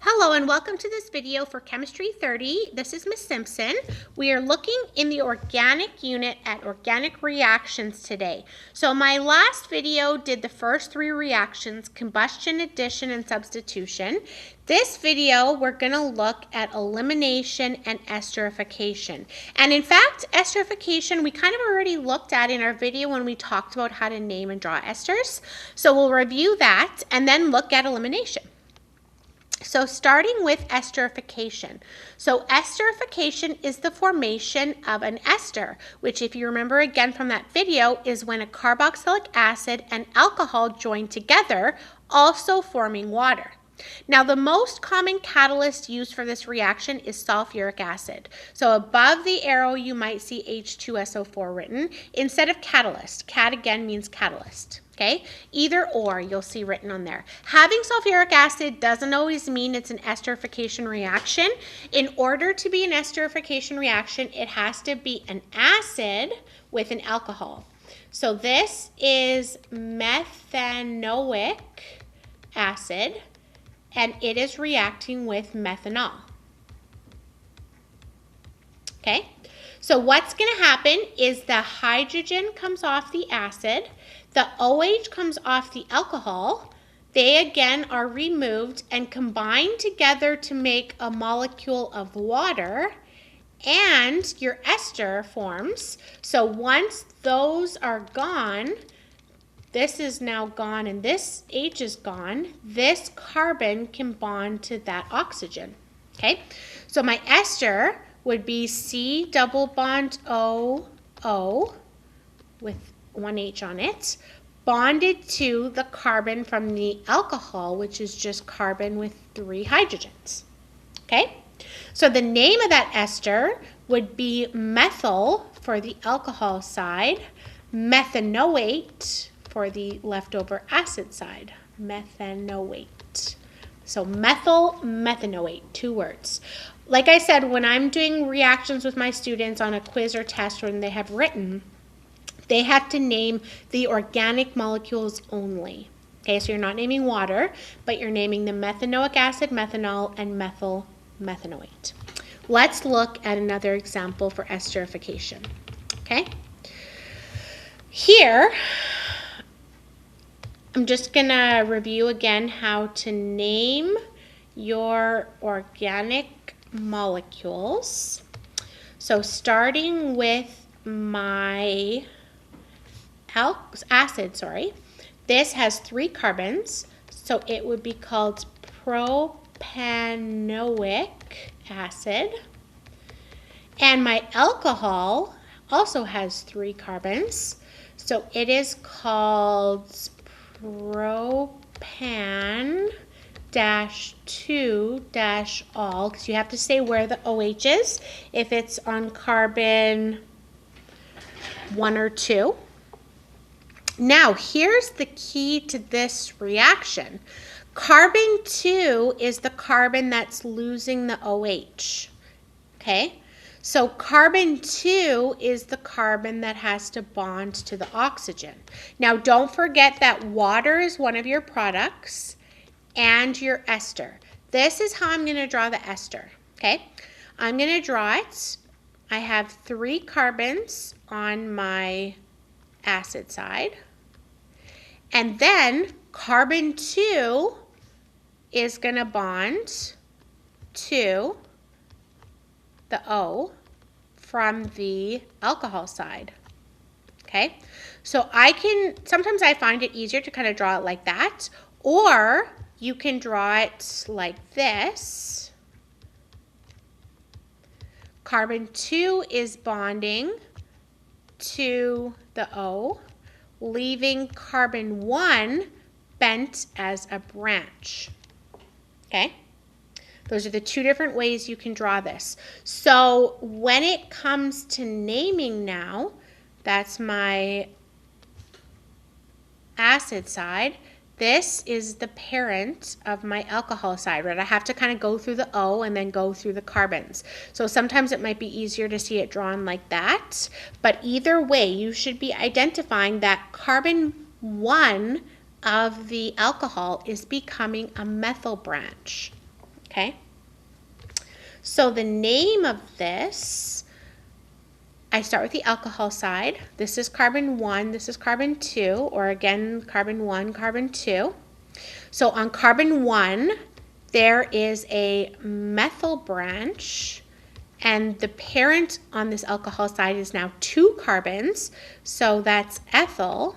Hello and welcome to this video for Chemistry 30. This is Ms. Simpson. We are looking in the organic unit at organic reactions today. So my last video did the first three reactions: combustion, addition, and substitution. This video we're going to look at elimination and esterification. And in fact, esterification we kind of already looked at in our video when we talked about how to name and draw esters. So we'll review that and then look at elimination. So starting with esterification. So esterification is the formation of an ester, which if you remember again from that video is when a carboxylic acid and alcohol join together, also forming water. Now the most common catalyst used for this reaction is sulfuric acid. So above the arrow you might see H2SO4 written instead of catalyst. Cat again means catalyst. Okay, either or you'll see written on there. Having sulfuric acid doesn't always mean it's an esterification reaction. In order to be an esterification reaction, it has to be an acid with an alcohol. So this is methanoic acid, and it is reacting with methanol. Okay, so what's going to happen is the hydrogen comes off the acid, the OH comes off the alcohol. They again are removed and combined together to make a molecule of water, and your ester forms. So once those are gone, this is now gone and this H is gone, this carbon can bond to that oxygen. Okay, so my ester would be C double bond O with one H on it, bonded to the carbon from the alcohol, which is just carbon with 3 hydrogens. Okay, so the name of that ester would be methyl for the alcohol side, methanoate for the leftover acid side, methanoate. So methyl, methanoate, 2 words. Like I said, when I'm doing reactions with my students on a quiz or test when they have written, they have to name the organic molecules only. Okay, so you're not naming water, but you're naming the methanoic acid, methanol, and methyl methanoate. Let's look at another example for esterification. Okay, here I'm just going to review again how to name your organic molecules. So starting with my acid, this has 3 carbons, so it would be called propanoic acid. And my alcohol also has 3 carbons, so it is called propan-2-all, because you have to say where the OH is if it's on carbon 1 or 2. Now, here's the key to this reaction. Carbon 2 is the carbon that's losing the OH. Okay? So carbon 2 is the carbon that has to bond to the oxygen. Now, don't forget that water is one of your products and your ester. This is how I'm going to draw the ester. Okay? I'm going to draw it. I have 3 carbons on my acid side, and then carbon 2 is going to bond to the O from the alcohol side. Okay, so sometimes I find it easier to kind of draw it like that, or you can draw it like this. Carbon 2 is bonding to the O, leaving carbon 1 bent as a branch. Okay, those are the 2 different ways you can draw this. So when it comes to naming now, that's my acid side. This is the parent of my alcohol side, right? I have to kind of go through the O and then go through the carbons. So sometimes it might be easier to see it drawn like that, but either way, you should be identifying that carbon 1 of the alcohol is becoming a methyl branch. okay? So the name of this, I start with the alcohol side. This is carbon 1, this is carbon 2, or again, carbon 1, carbon 2. So on carbon 1, there is a methyl branch, and the parent on this alcohol side is now 2 carbons, so that's ethyl.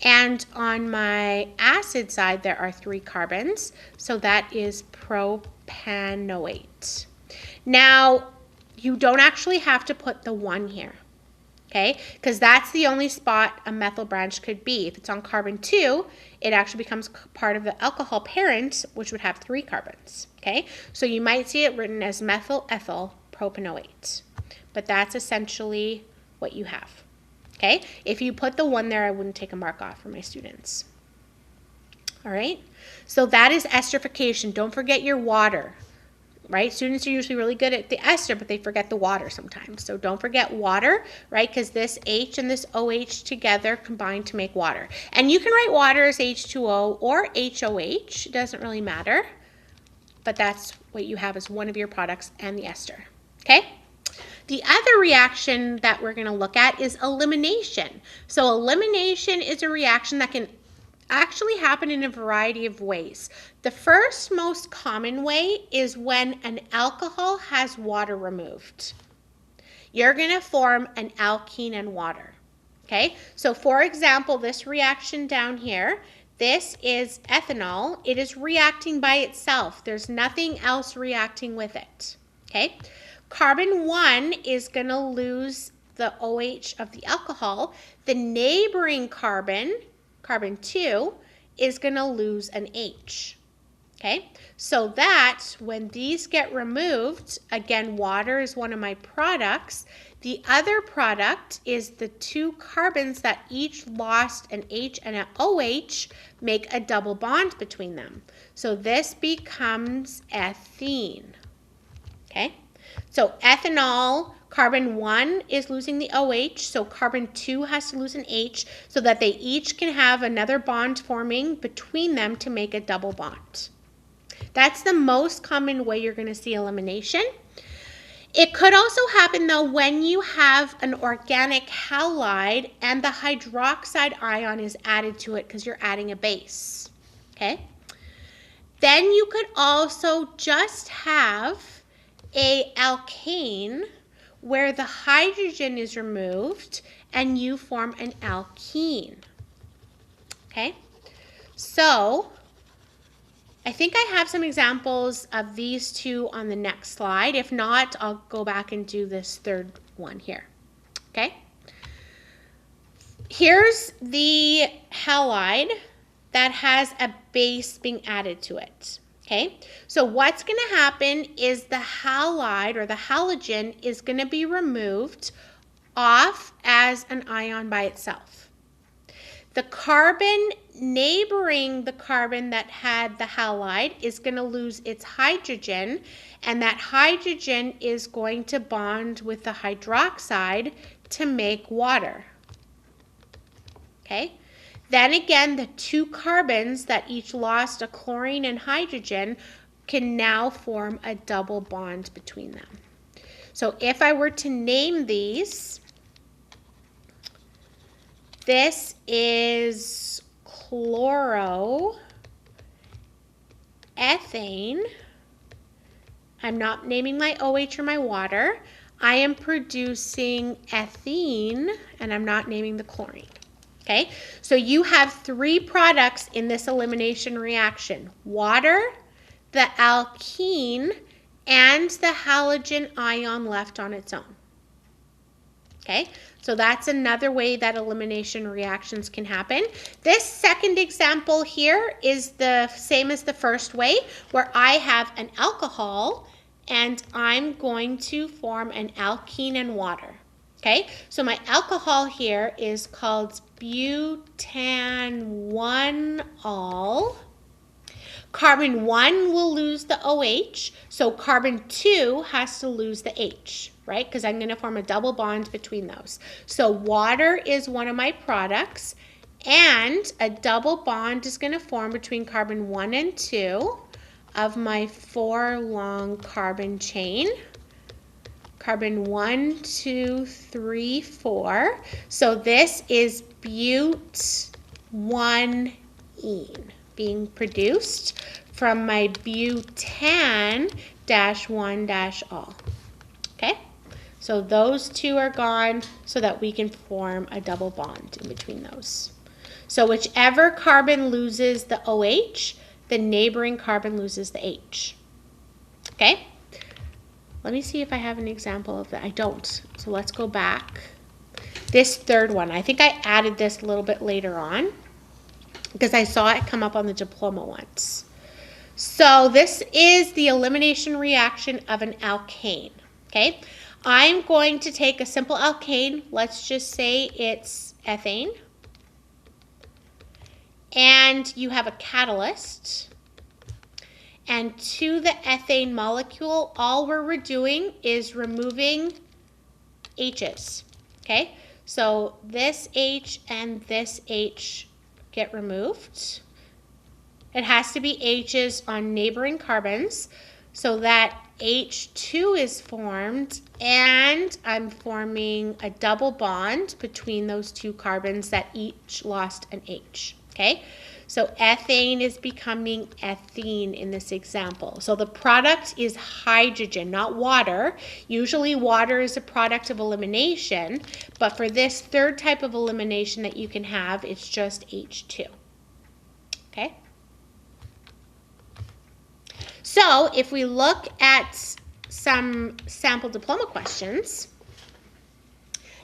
And on my acid side, there are 3 carbons, so that is propanoate. Now, you don't actually have to put the 1 here, okay? Because that's the only spot a methyl branch could be. If it's on carbon 2, it actually becomes part of the alcohol parent, which would have 3 carbons, okay? So you might see it written as methyl ethyl propanoate, but that's essentially what you have, okay? If you put the 1 there, I wouldn't take a mark off for my students. All right? So that is esterification. Don't forget your water. Right? Students are usually really good at the ester, but they forget the water sometimes. So don't forget water, right? Because this H and this OH together combine to make water. And you can write water as H2O or HOH. It doesn't really matter. But that's what you have as one of your products and the ester. Okay? The other reaction that we're going to look at is elimination. So elimination is a reaction that can actually happen in a variety of ways. The first most common way is when an alcohol has water removed. You're going to form an alkene and water. Okay, so for example, this reaction down here, this is ethanol. It is reacting by itself. There's nothing else reacting with it. Okay, carbon 1 is going to lose the OH of the alcohol. The neighboring carbon, carbon 2, is going to lose an H. Okay, so that when these get removed, again, water is one of my products. The other product is the 2 carbons that each lost an H and an OH make a double bond between them. So this becomes ethene. Okay, so ethanol, carbon 1 is losing the OH, so carbon 2 has to lose an H so that they each can have another bond forming between them to make a double bond. That's the most common way you're going to see elimination. It could also happen though when you have an organic halide and the hydroxide ion is added to it because you're adding a base. Okay? Then you could also just have a alkane where the hydrogen is removed and you form an alkene. Okay? So I think I have some examples of these 2 on the next slide. If not, I'll go back and do this third one here. Okay? Here's the halide that has a base being added to it. Okay? So what's going to happen is the halide or the halogen is going to be removed off as an ion by itself. The carbon neighboring the carbon that had the halide is going to lose its hydrogen, and that hydrogen is going to bond with the hydroxide to make water. Okay? Then again, the 2 carbons that each lost a chlorine and hydrogen can now form a double bond between them. So if I were to name these, this is chloroethane. I'm not naming my OH or my water. I am producing ethene, and I'm not naming the chlorine. Okay, so you have 3 products in this elimination reaction: water, the alkene, and the halogen ion left on its own. Okay, so that's another way that elimination reactions can happen. This second example here is the same as the first way, where I have an alcohol and I'm going to form an alkene and water. Okay, so my alcohol here is called butan-1-ol. Carbon 1 will lose the OH, so carbon 2 has to lose the H, right? Because I'm going to form a double bond between those. So water is one of my products, and a double bond is going to form between carbon 1 and 2. of my 4 long carbon chain. Carbon 1, 2, 3, 4. So this is but-1-ene being produced from my butan-1-all. Okay? So those two are gone so that we can form a double bond in between those. So whichever carbon loses the OH, the neighboring carbon loses the H. Okay? Let me see if I have an example of that. I don't. So let's go back. This third one, I think I added this a little bit later on because I saw it come up on the diploma once. So this is the elimination reaction of an alkane. Okay? I'm going to take a simple alkane. Let's just say it's ethane. And you have a catalyst. And to the ethane molecule, all we're doing is removing H's. Okay? So this H and this H get removed. It has to be H's on neighboring carbons so that H2 is formed, and I'm forming a double bond between those two carbons that each lost an H. Okay? So ethane is becoming ethene in this example. So the product is hydrogen, not water. Usually water is a product of elimination, but for this third type of elimination that you can have, it's just H2. Okay? So if we look at some sample diploma questions,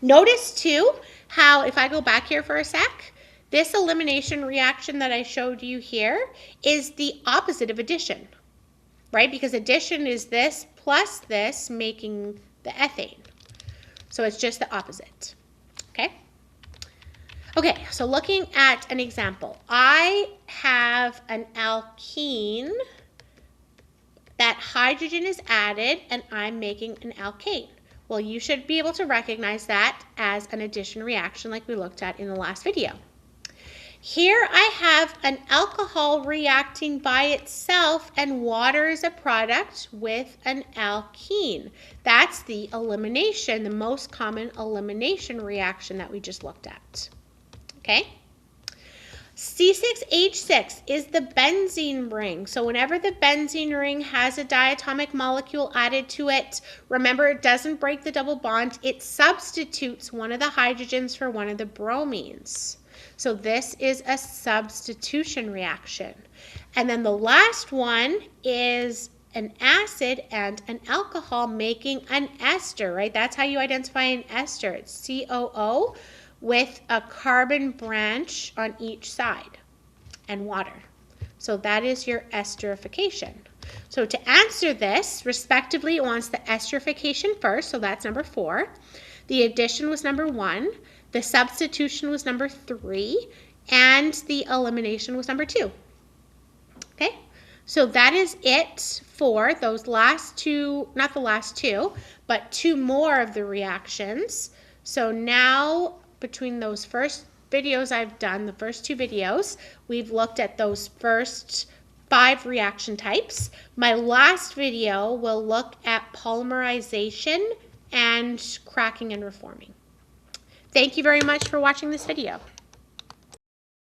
notice too how, if I go back here for a sec, this elimination reaction that I showed you here is the opposite of addition, right? Because addition is this plus this making the ethane. So it's just the opposite, okay? Okay, so looking at an example, I have an alkene that hydrogen is added and I'm making an alkane. Well, you should be able to recognize that as an addition reaction like we looked at in the last video. Here I have an alcohol reacting by itself and water is a product with an alkene. That's the elimination, the most common elimination reaction that we just looked at. Okay? C6H6 is the benzene ring. So whenever the benzene ring has a diatomic molecule added to it, remember it doesn't break the double bond, it substitutes one of the hydrogens for one of the bromines. So this is a substitution reaction. And then the last one is an acid and an alcohol making an ester, right? That's how you identify an ester. It's COO with a carbon branch on each side and water. So that is your esterification. So to answer this, respectively, it wants the esterification first, so that's number 4. The addition was number 1. The substitution was number 3, and the elimination was number 2. Okay, so that is it for those last two, not the last two, but 2 more of the reactions. So now, between those first videos I've done, the first 2 videos, we've looked at those first 5 reaction types. My last video will look at polymerization and cracking and reforming. Thank you very much for watching this video.